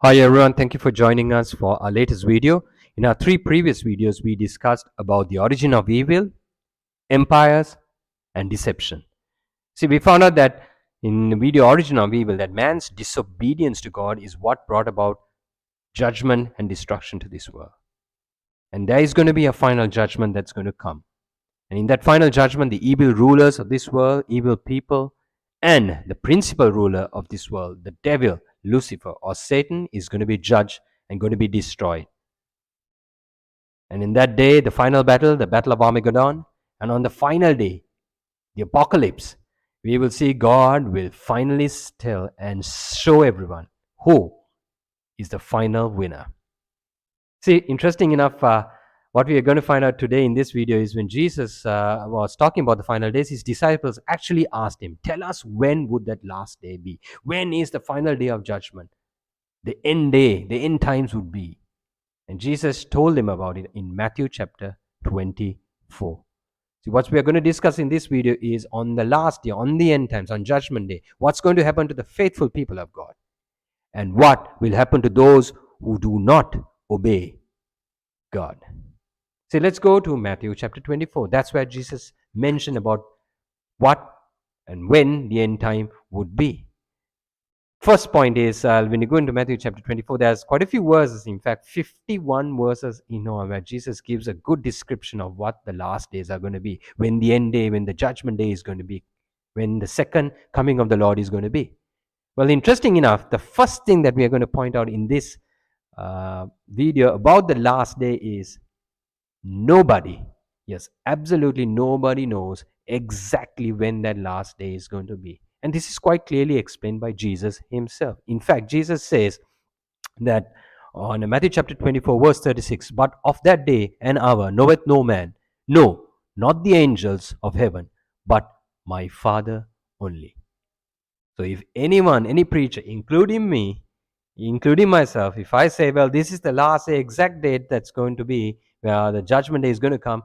Hi everyone, thank you for joining us for our latest video. In our three previous videos, we discussed about the origin of evil, empires, and deception. See, we found out that in the video Origin of Evil, that man's disobedience to God is what brought about judgment and destruction to this world. And there is going to be a final judgment that's going to come. And in that final judgment, the evil rulers of this world, evil people, and the principal ruler of this world, the devil, Lucifer, or Satan, is going to be judged and going to be destroyed. And in that day, the final battle, the battle of Armageddon, and on the final day, the apocalypse, we will see God will finally tell and show everyone who is the final winner. See, interesting enough, what we are going to find out today in this video is when Jesus was talking about the final days, his disciples actually asked him, tell us when would that last day be? When is the final day of judgment? The end day, the end times would be. And Jesus told them about it in Matthew chapter 24. See, what we are going to discuss in this video is on the last day, on the end times, on judgment day, what's going to happen to the faithful people of God and what will happen to those who do not obey God. See, let's go to Matthew chapter 24. That's where Jesus mentioned about what and when the end time would be. First point is when you go into Matthew chapter 24, there's quite a few verses, in fact, 51 verses where Jesus gives a good description of what the last days are going to be, when the end day, when the judgment day is going to be, when the second coming of the Lord is going to be. Well, interesting enough, the first thing that we are going to point out in this video about the last day is nobody, yes, absolutely nobody knows exactly when that last day is going to be. And this is quite clearly explained by Jesus himself. In fact, Jesus says that on Matthew chapter 24, verse 36, but of that day and hour knoweth no man, no, not the angels of heaven, but my Father only. So if anyone, any preacher, including me, including myself, if I say, well, this is the last day, exact date that's going to be, where the judgment day is going to come,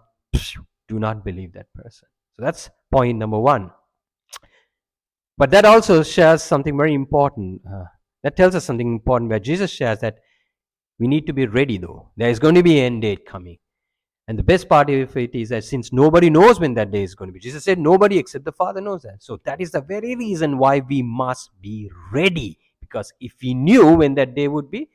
do not believe that person. So that's point number one. But that also shares something very important. That tells us something important where Jesus shares that we need to be ready though. There is going to be an end date coming. And the best part of it is that since nobody knows when that day is going to be, Jesus said nobody except the Father knows that. So that is the very reason why we must be ready. Because if we knew when that day would be,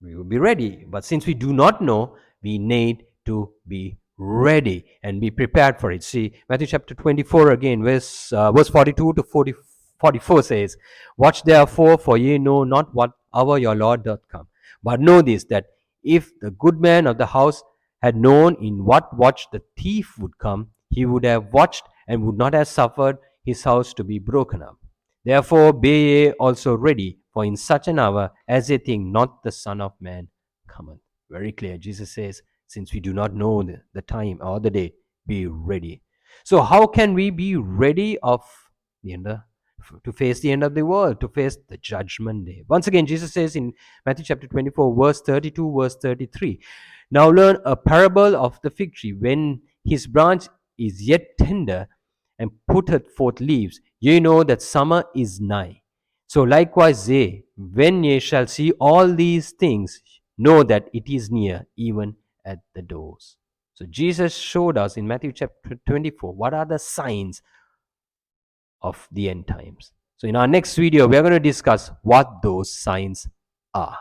we would be ready. But since we do not know, we need to be ready and be prepared for it. See, Matthew chapter 24 again, verse 42 to 44 says, watch therefore, for ye know not what hour your Lord doth come. But know this, that if the good man of the house had known in what watch the thief would come, he would have watched and would not have suffered his house to be broken up. Therefore be ye also ready, for in such an hour as ye think not the Son of Man cometh. Very clear. Jesus says, since we do not know the time or the day, be ready. So how can we be ready of the end to face the end of the world, to face the judgment day? Once again, Jesus says in Matthew chapter 24, verse 32, verse 33, now learn a parable of the fig tree. When his branch is yet tender and putteth forth leaves, ye know that summer is nigh. So likewise ye, when ye shall see all these things, know that it is near, even at the doors. So Jesus showed us in Matthew chapter 24 what are the signs of the end times. So in our next video, we are going to discuss what those signs are.